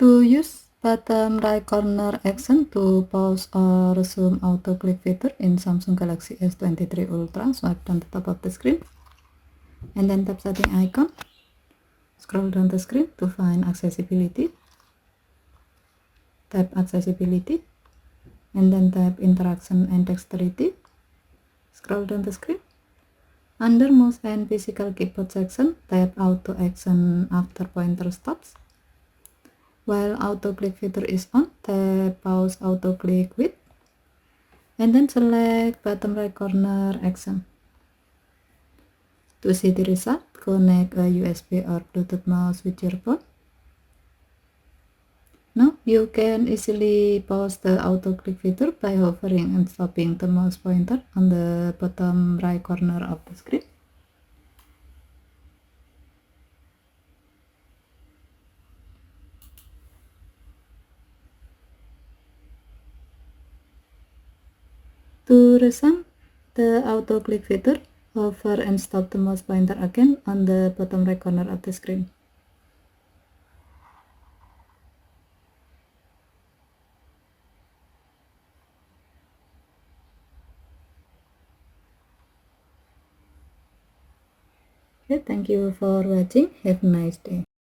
To use bottom right corner action to pause or resume auto click feature in Samsung Galaxy S23 Ultra, swipe down the top of the screen and then tap setting icon. Scroll down the screen to find accessibility. Tap accessibility and then tap interaction and dexterity. Scroll down the screen. Under mouse and physical keyboard section, tap auto action after pointer stops. While auto click feature is on, tap pause auto click with and then select bottom right corner action. To see the result, connect a USB or Bluetooth mouse with your phone. Now you can easily pause the auto click feature by hovering and stopping the mouse pointer on the bottom right corner of the screen. To resume the auto click feature, hover and stop the mouse pointer again on the bottom right corner of the screen. Okay, thank you for watching. Have a nice day.